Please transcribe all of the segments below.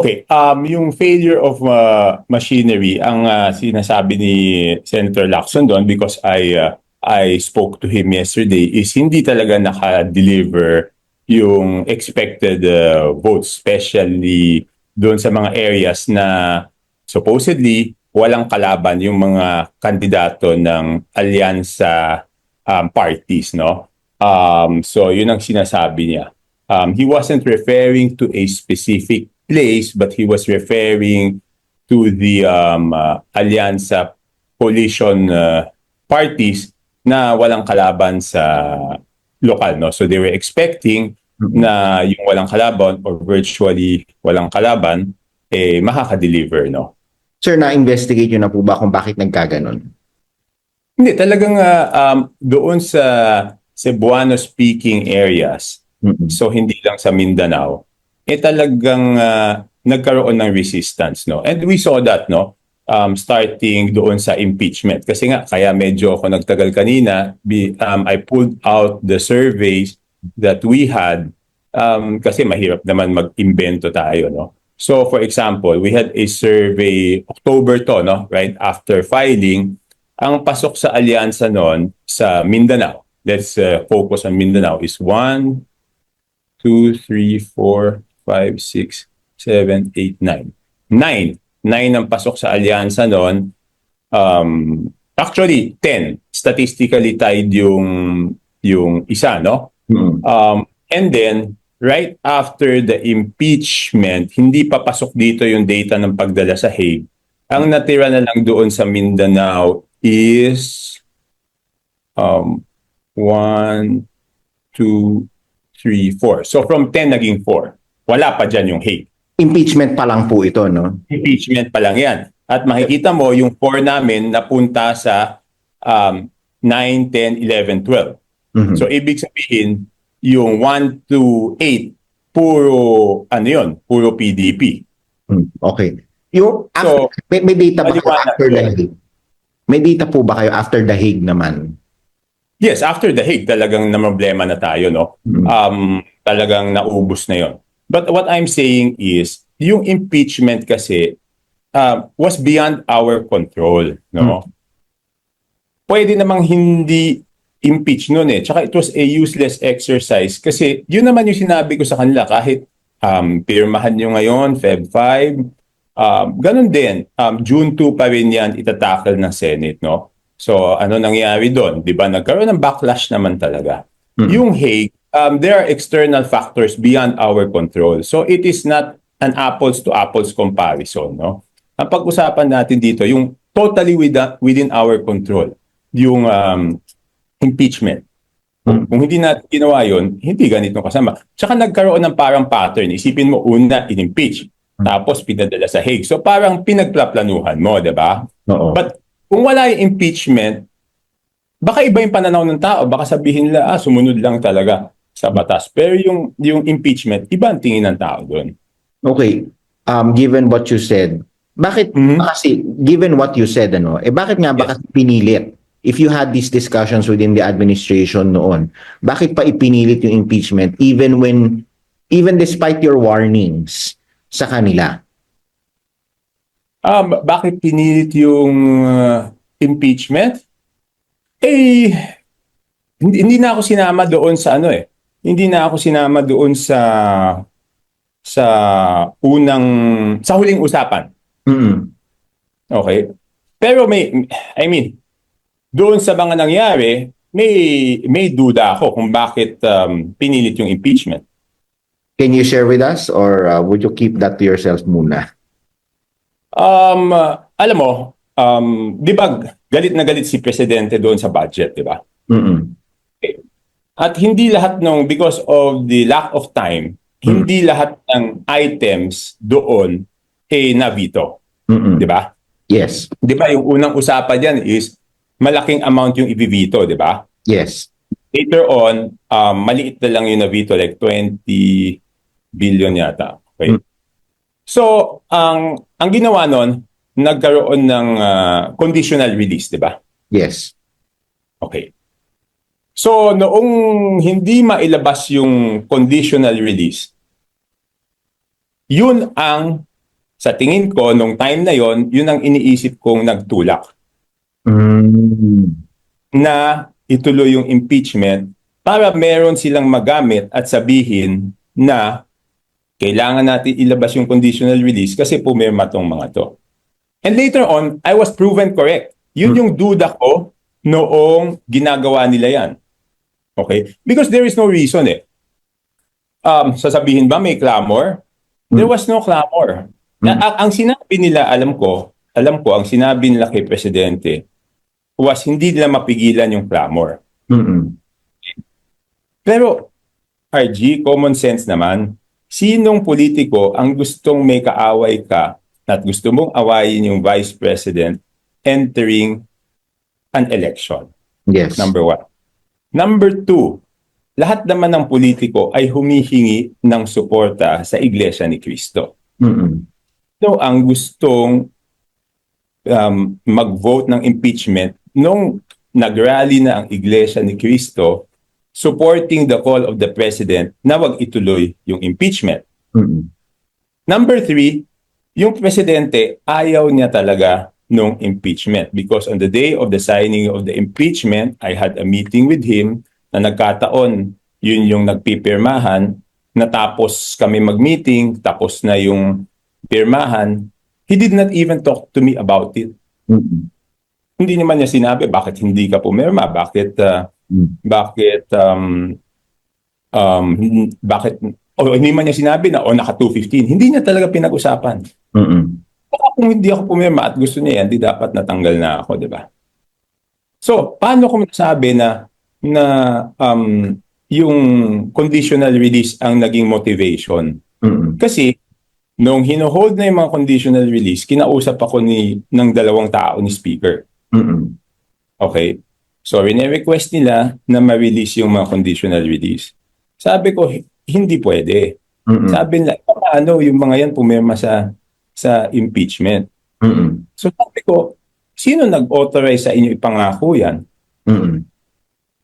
Okay, yung failure of machinery, ang sinasabi ni Senator Lacson doon, because I spoke to him yesterday, is hindi talaga naka-deliver yung expected votes, especially doon sa mga areas na supposedly walang kalaban yung mga kandidato ng alyansa parties, no? So yun ang sinasabi niya. He wasn't referring to a specific place, but he was referring to the alyansa coalition parties na walang kalaban sa lokal, no? So they were expecting na yung walang kalaban or virtually walang kalaban makaka-deliver, no? Sir, na-investigate nyo na po ba kung bakit nagkaganon? Hindi, talagang doon sa Cebuano-speaking areas, so hindi lang sa Mindanao, talagang nagkaroon ng resistance, no? And we saw that, no? Starting doon sa impeachment. Kasi nga, kaya medyo ako nagtagal kanina, I pulled out the surveys that we had kasi mahirap naman mag-imbento tayo, no? So, for example, we had a survey, October to, no? Right after filing, ang pasok sa alyansa noon sa Mindanao, let's focus on Mindanao, is 1, 2, 3, 4, 5, 6, 7, 8, 9. 9 ang pasok sa alyansa noon. Actually, 10. Statistically tied yung isa, no? And then, right after the impeachment, hindi pa pasok dito yung data ng pagdala sa Hague. Ang natira na lang doon sa Mindanao is 1, 2, 3, 4. So from 10 naging 4. Wala pa dyan yung Hague. Impeachment pa lang po ito, no? Impeachment pa lang yan. At makikita mo yung 4 namin napunta sa 9, 10, 11, 12. So ibig sabihin, yung 1 to 8, puro, ano yun, puro PDP. Okay. Yung after, So, may data ba kayo after the Hague? May data po ba kayo after the Hague naman? Yes, after the Hague, talagang na problema na tayo, no? Talagang naubos na yon. But what I'm saying is, yung impeachment kasi was beyond our control, no? Pwede namang hindi impeach noon eh. Tsaka it was a useless exercise kasi yun naman yung sinabi ko sa kanila, kahit pirmahan nyo ngayon, Feb 5, ganun din, June 2 pa rin yan itatakal ng Senate, no? So ano nangyari doon? Di ba nagkaroon ng backlash naman talaga. Yung Hague, there are external factors beyond our control. So it is not an apples to apples comparison, no? Ang pag-usapan natin dito, yung totally within our control, yung impeachment. Kung hindi natin ginawa yun, hindi ganito kasama. Tsaka nagkaroon ng parang pattern. Isipin mo, una, in-impeach. Tapos pinadala sa Hague. So parang pinagplaplanuhan mo, di ba? But kung wala yung impeachment, baka iba yung pananaw ng tao. Baka sabihin nila, sumunod lang talaga sa batas. Pero yung impeachment, iba ang tingin ng tao doon. Okay. Given what you said, bakit, kasi, given what you said, bakit nga ba kasi pinilit? If you had these discussions within the administration noon, bakit pa ipinilit yung impeachment even despite your warnings sa kanila? Bakit pinilit yung impeachment? Hindi na ako sinama doon sa Hindi na ako sinama doon sa huling usapan. Okay? Pero doon sa mga nangyari, may duda ako kung bakit pinilit yung impeachment. Can you share with us or would you keep that to yourself muna? Alam mo, di ba galit na galit si Presidente doon sa budget, di ba? Okay. At hindi lahat because of the lack of time, hindi lahat ng items doon na-veto. Di ba? Yes. Di ba yung unang usapan dyan is malaking amount yung i-veto, di ba? Yes. Later on, maliit na lang yung na-veto, like 20 billion yata. Okay? So, ang ginawa nun, nagkaroon ng conditional release, di ba? Yes. Okay. So, noong hindi mailabas yung conditional release, yun ang sa tingin ko, nung time na yon, yun ang iniisip kong nagtulak Mm. na ituloy yung impeachment para meron silang magamit at sabihin na kailangan natin ilabas yung conditional release kasi pumirma tong mga to. And later on, I was proven correct. Yun yung duda ko noong ginagawa nila yan. Okay? Because there is no reason eh. Sasabihin ba may clamor? There was no clamor. Ang sinabi nila, alam ko, ang sinabi nila kay Presidente was hindi nila mapigilan yung clamor. Mm-mm. Pero, RG, common sense naman, sinong politiko ang gustong may kaaway ka at gusto mong awayin yung Vice President entering an election? Yes. Number one. Number two, lahat naman ng politiko ay humihingi ng suporta sa Iglesia ni Cristo. Mm-mm. So, ang gustong mag-vote ng impeachment nung nag-rally na ang Iglesia ni Cristo supporting the call of the President na wag ituloy yung impeachment. Mm-mm. Number three, yung Presidente ayaw niya talaga nung impeachment because on the day of the signing of the impeachment, I had a meeting with him na nagkataon, yun yung nagpipirmahan, natapos kami mag-meeting, tapos na yung pirmahan, he did not even talk to me about it. Mm-mm. Hindi naman niya sinabi, bakit hindi ka pumirma? Bakit, hindi man niya sinabi na, naka 215. Hindi niya talaga pinag-usapan. Mm-mm. Kung hindi ako pumirma at gusto niya yan, di dapat natanggal na ako, di ba? So, paano ko masabi na yung conditional release ang naging motivation? Mm-mm. Kasi, nung hino-hold na yung mga conditional release, kinausap ako ng dalawang tao ni Speaker. Mm-mm. Okay? So, rene-request nila na ma-release yung mga conditional release. Sabi ko, hindi pwede. Mm-mm. Sabi nila, paano yung mga yan pumirma sa impeachment? Mm-mm. So, sabi ko, sino nag-authorize sa inyo ipangako yan? Mm-mm.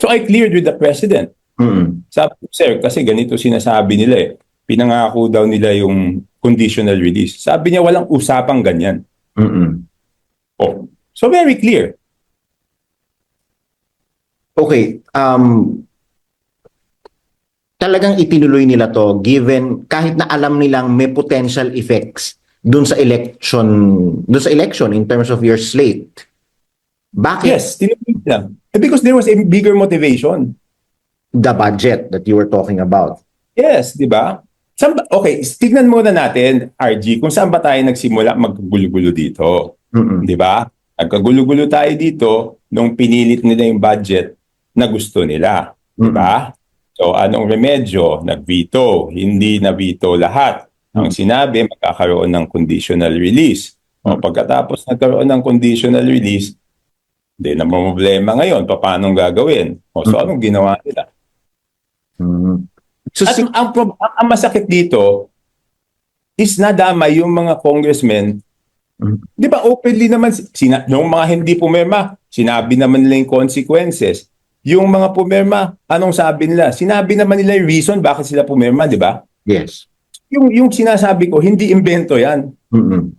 So, I cleared with the President. Mm-mm. Sabi ko, sir, kasi ganito sinasabi nila eh. Pinangako daw nila yung conditional release. Sabi niya, walang usapang ganyan. Mm-mm. Oh. So, very clear. Okay, talagang itinuloy nila to given kahit na alam nilang may potential effects dun sa election in terms of your slate. Bakit? Yes, tinuloy nila. Because there was a bigger motivation. The budget that you were talking about. Yes, di ba? Okay, tignan muna natin, RG, kung saan ba tayo nagsimula maggulo-gulo dito. Mm-mm. Di ba? Nagkagulo-gulo tayo dito nung pinilit nila yung budget na gusto nila. Di ba? So, anong remedyo? Nag-veto. Hindi na-veto lahat. Ang sinabi, magkakaroon ng conditional release. O pagkatapos nagkaroon ng conditional release, hindi na problema ngayon. Paano gagawin? O so, anong ginawa nila? So, At ang masakit dito is nadamay yung mga congressmen. Di ba openly naman, yung mga hindi pumirma, sinabi naman nila yung consequences. Yung mga pumirma, anong sabi nila? Sinabi naman nila yung reason bakit sila pumirma, di ba? yes. Yung sinasabi ko, hindi invento yan. Mm-mm.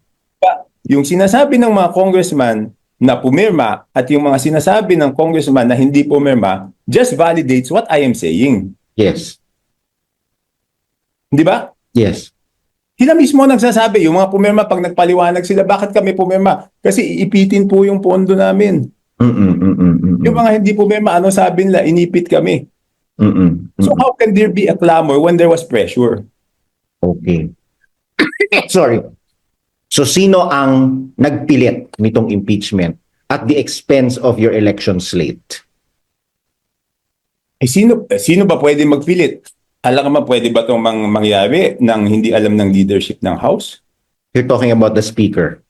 Yung sinasabi ng mga congressman na pumirma at yung mga sinasabi ng congressman na hindi pumirma just validates what I am saying. Yes. Di ba? Yes. Sila mismo nagsasabi, yung mga pumirma, pag nagpaliwanag sila, bakit kami pumirma? Kasi iipitin po yung pondo namin. Yung mga hindi pumirma, ano sabi nila? Inipit kami. So how can there be a clamor when there was pressure? Okay. Sorry. So sino ang nagpilit nitong impeachment at the expense of your election slate? Sino ba pwede magpilit? Alam ka ba, pwede ba itong mangyari nang hindi alam ng leadership ng House? You're talking about the speaker.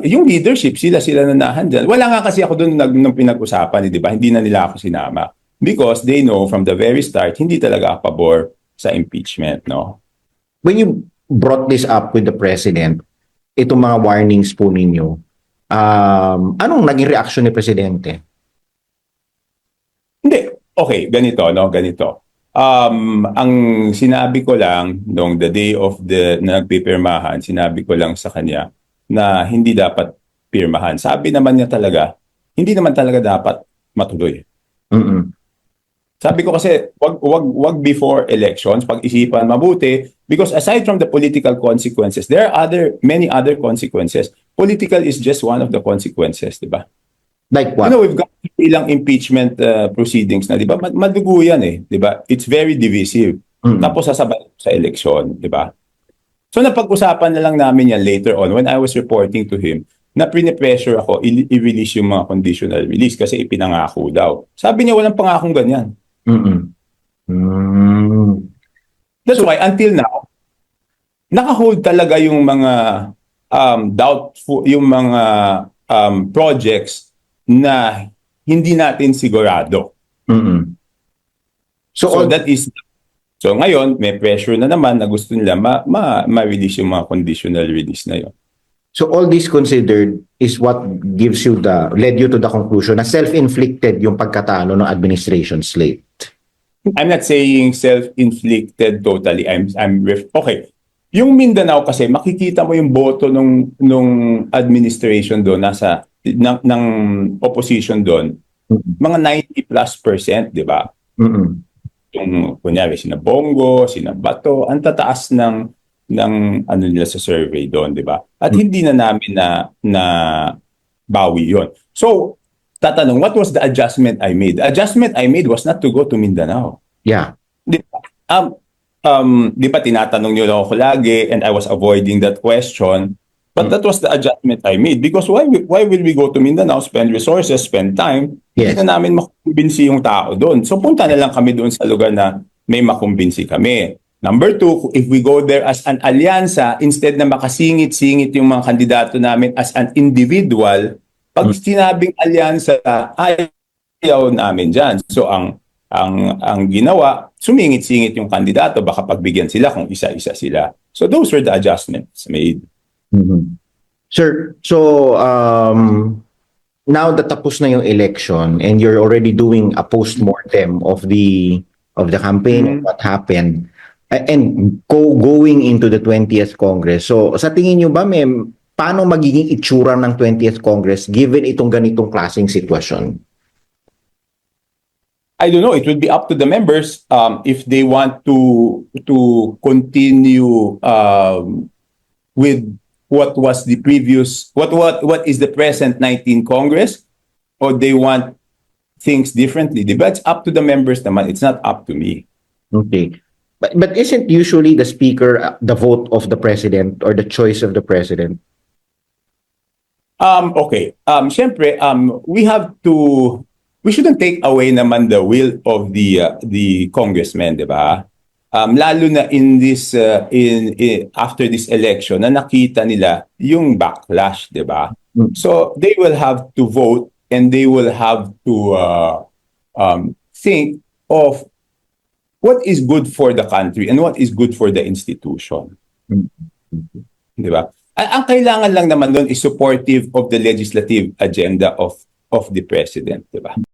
Yung leadership, sila nanahan dyan. Wala nga kasi ako doon nung pinag-usapan, di ba? Hindi na nila ako sinama. Because they know from the very start, hindi talaga pabor sa impeachment, no? When you brought this up with the president, itong mga warnings po ninyo, anong naging reaction ni presidente? Hindi. Okay, ganito, no? Ganito. ang sinabi ko lang nung the day of the nagpipirmahan, sinabi ko lang sa kanya na hindi dapat pirmahan. Sabi naman niya talaga, hindi naman talaga dapat matuloy. Mm-mm. Sabi ko kasi, wag before elections, pag-isipan mabuti, because aside from the political consequences, there are many other consequences. Political is just one of the consequences, di ba? Like You what? know, we've got ilang impeachment proceedings na, di ba? Madugo yan eh, di ba? It's very divisive. Mm-mm. Tapos sasabay sa eleksyon, di ba? So napag-usapan na lang namin yan later on when I was reporting to him na pinipressure ako i-release yung mga conditional release kasi ipinangako daw. Sabi niya walang pangakong ganyan. Mm-mm. Mm. That's why until now, naka-hold talaga yung mga doubtful, yung mga projects na hindi natin sigurado. Mm-mm. So ngayon, may pressure na naman na gusto nila ma-release yung mga conditional release na yun. So all this considered is what led you to the conclusion na self-inflicted yung pagkatalo ng administration slate. I'm not saying self-inflicted totally. Okay. Yung Mindanao kasi makikita mo yung boto nung administration doon ng opposition doon. Mga 90+%, di ba? Mm-mm. Yung kunyari sina Bongo, sina Bato, ang tataas ng ano nila sa survey doon, di ba? At hindi na namin na bawi yon. So, tatanong, what was the adjustment I made? The adjustment I made was not to go to Mindanao. Yeah. Di ba? Di ba tinatanong niyo lang ako lagi and I was avoiding that question. But that was the adjustment I made because why will we go to Mindanao, spend resources, spend time, Yes. hindi na namin makumbinsi yung tao doon. So punta na lang kami doon sa lugar na may makumbinsi kami. Number 2, if we go there as an alyansa, instead na makasingit-singit yung mga kandidato namin as an individual, pag sinabing alyansa, ayaw namin dyan. So ang ginawa, sumingit-singit yung kandidato, baka pagbigyan sila kung isa-isa sila. So those were the adjustments made. Mm-hmm. Sir, so now that tapos na yung election and you're already doing a post-mortem of the campaign and what happened and going into the 20th Congress. So sa tingin niyo ba paano magiging itsura ng 20th Congress given itong ganitong klaseng sitwasyon? I don't know. It will be up to the members if they want to continue with what was the previous, what is the present 19 Congress, or they want things differently. It's up to the members naman. It's not up to me. Okay. But isn't usually the speaker the vote of the president or the choice of the president? Okay. Syempre, we shouldn't take away naman the will of the congressmen, di ba? Lalo na in this after this election na nakita nila yung backlash, di ba? So they will have to vote and they will have to think of what is good for the country and what is good for the institution. Di ba? Ang kailangan lang naman doon is supportive of the legislative agenda of the president, di ba?